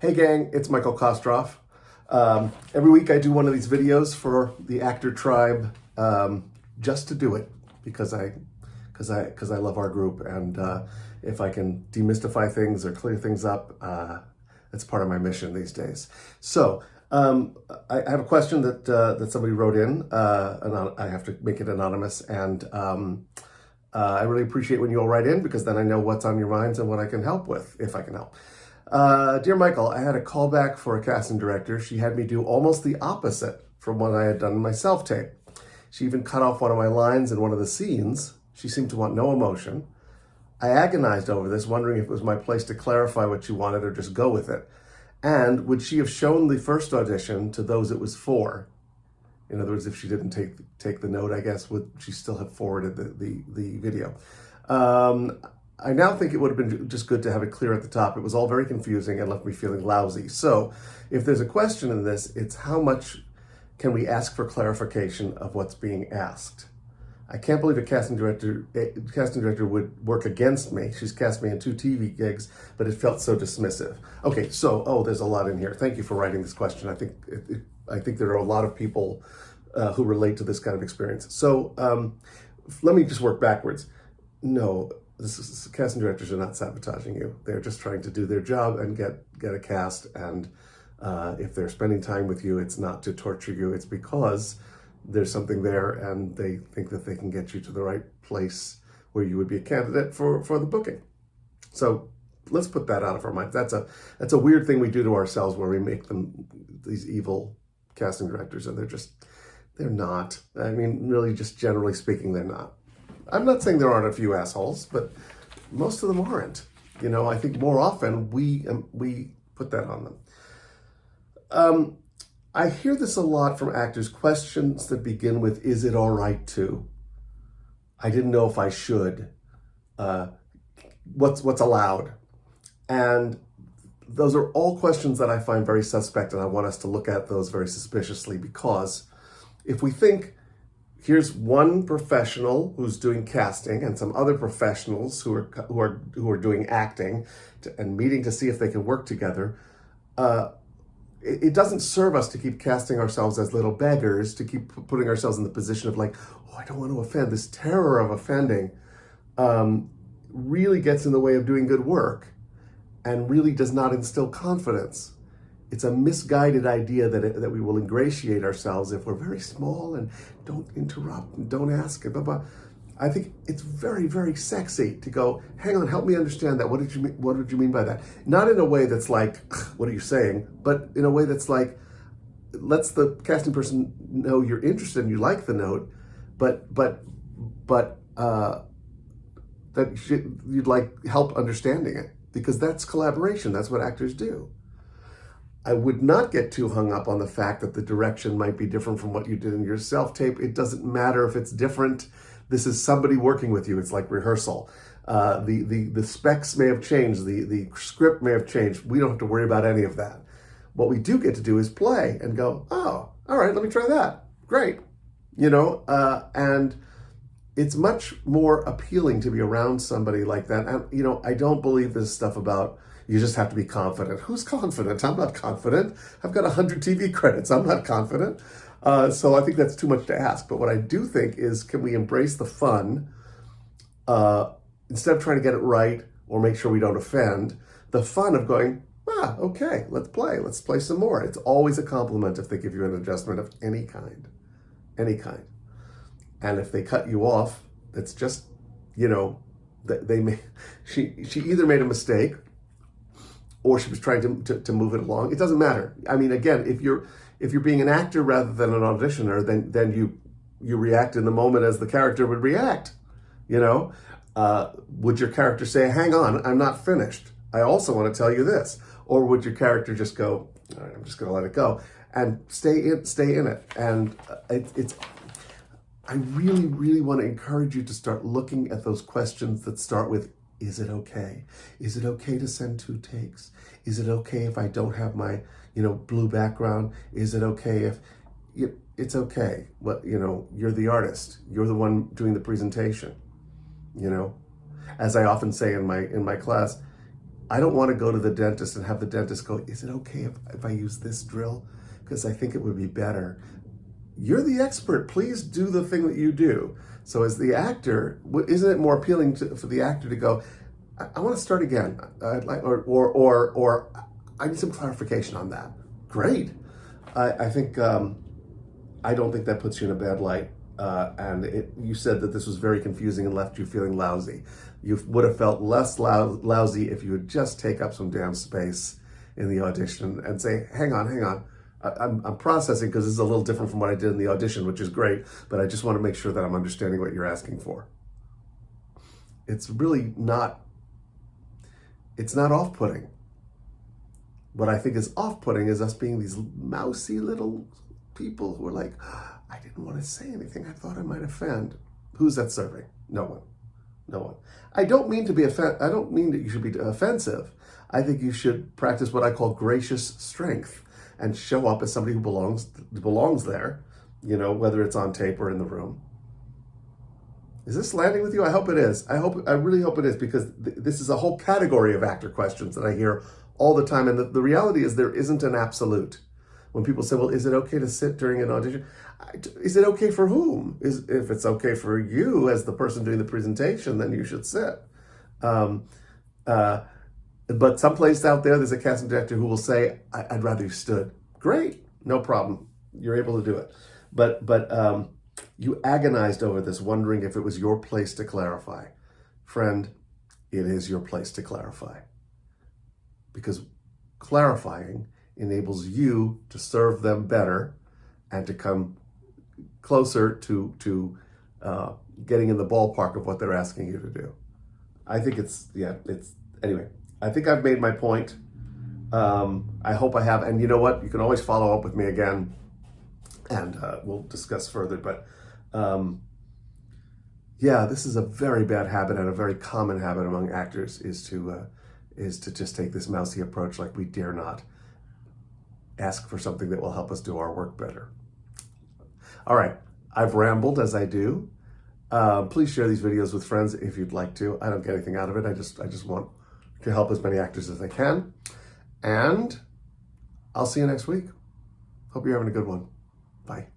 Hey gang, it's Michael Kostroff. Every week I do one of these videos for the Actor Tribe, just to do it because I love our group, and if I can demystify things or clear things up, that's part of my mission these days. So I have a question that somebody wrote in. I have to make it anonymous, and I really appreciate when you all write in, because then I know what's on your minds and what I can help with, if I can help. Dear Michael, I had a callback for a casting director. She had me do almost the opposite from what I had done in my self-tape. She even cut off one of my lines in one of the scenes. She seemed to want no emotion. I agonized over this, wondering if it was my place to clarify what she wanted or just go with it. And would she have shown the first audition to those it was for? In other words, if she didn't take the note, I guess, would she still have forwarded the video? I now think it would have been just good to have it clear at the top. It was all very confusing and left me feeling lousy. So if there's a question in this, it's how much can we ask for clarification of what's being asked? I can't believe a casting director would work against me. She's cast me in 2 TV gigs, but it felt so dismissive. Okay, so, there's a lot in here. Thank you for writing this question. I think there are a lot of people who relate to this kind of experience. So let me just work backwards. No, casting directors are not sabotaging you. They're just trying to do their job and get a cast. And if they're spending time with you, it's not to torture you. It's because there's something there and they think that they can get you to the right place where you would be a candidate for the booking. So let's put that out of our minds. That's a weird thing we do to ourselves, where we make them these evil casting directors, and they're not. I mean, really, just generally speaking, they're not. I'm not saying there aren't a few assholes, but most of them aren't. I think more often we put that on them. I hear this a lot from actors, questions that begin with, is it all right to? I didn't know if I should. What's allowed? And those are all questions that I find very suspect, and I want us to look at those very suspiciously, because if we think, here's one professional who's doing casting and some other professionals who are doing acting and meeting to see if they can work together, it doesn't serve us to keep casting ourselves as little beggars, to keep putting ourselves in the position of like, oh, I don't want to offend. This terror of offending really gets in the way of doing good work and really does not instill confidence. It's a misguided idea that we will ingratiate ourselves if we're very small and don't interrupt and don't ask, blah, blah. I think it's very, very sexy to go, hang on, help me understand that. What did you mean by that? Not in a way that's like, what are you saying? But in a way that's like, lets the casting person know you're interested and you like the note, but that you'd like help understanding it, because that's collaboration. That's what actors do. I would not get too hung up on the fact that the direction might be different from what you did in your self-tape. It doesn't matter if it's different. This is somebody working with you. It's like rehearsal. The specs may have changed. The script may have changed. We don't have to worry about any of that. What we do get to do is play and go, oh, all right, let me try that. Great. And it's much more appealing to be around somebody like that. And, I don't believe this stuff about you just have to be confident. Who's confident? I'm not confident. I've got 100 TV credits. I'm not confident. So I think that's too much to ask. But what I do think is, can we embrace the fun instead of trying to get it right or make sure we don't offend? The fun of going, okay, let's play. Let's play some more. It's always a compliment if they give you an adjustment of any kind. And if they cut you off, it's just, she either made a mistake or she was trying to move it along. It doesn't matter. I mean, again, if you're being an actor rather than an auditioner, then you react in the moment as the character would react. Would your character say, hang on, I'm not finished, I also want to tell you this? Or would your character just go, all right, I'm just going to let it go and stay in it? And I really, really want to encourage you to start looking at those questions that start with, is it okay? Is it okay to send 2 takes? Is it okay if I don't have my, blue background? Is it okay if it's okay? You're the artist. You're the one doing the presentation. As I often say in my class, I don't want to go to the dentist and have the dentist go, is it okay if I use this drill? Because I think it would be better. You're the expert. Please do the thing that you do. So as the actor, isn't it more appealing for the actor to go, I want to start again, or I need some clarification on that. Great. I think I don't think that puts you in a bad light. And you said that this was very confusing and left you feeling lousy. You would have felt less lousy if you would just take up some damn space in the audition and say, hang on. I'm processing because this is a little different from what I did in the audition, which is great, but I just want to make sure that I'm understanding what you're asking for. It's really not, it's not off-putting. What I think is off-putting is us being these mousy little people who are like, I didn't want to say anything. I thought I might offend. Who's that serving? No one. No one. I don't mean to be I don't mean that you should be offensive. I think you should practice what I call gracious strength and show up as somebody who belongs there, you know, whether it's on tape or in the room. Is this landing with you? I hope it is. I really hope it is, because this is a whole category of actor questions that I hear all the time. And the reality is there isn't an absolute. When people say, well, is it okay to sit during an audition? Is it okay for whom? If it's okay for you as the person doing the presentation, then you should sit. But someplace out there, there's a casting director who will say, I'd rather you stood. Great, no problem. You're able to do it. But you agonized over this, wondering if it was your place to clarify. Friend, it is your place to clarify. Because clarifying enables you to serve them better and to come closer to getting in the ballpark of what they're asking you to do. I think anyway, I think I've made my point. I hope I have. And you know what? You can always follow up with me again and we'll discuss further. But yeah, this is a very bad habit, and a very common habit among actors is to just take this mousy approach, like we dare not ask for something that will help us do our work better. All right, I've rambled as I do. Please share these videos with friends if you'd like to. I don't get anything out of it. I just want to help as many actors as I can. And I'll see you next week. Hope you're having a good one. Bye.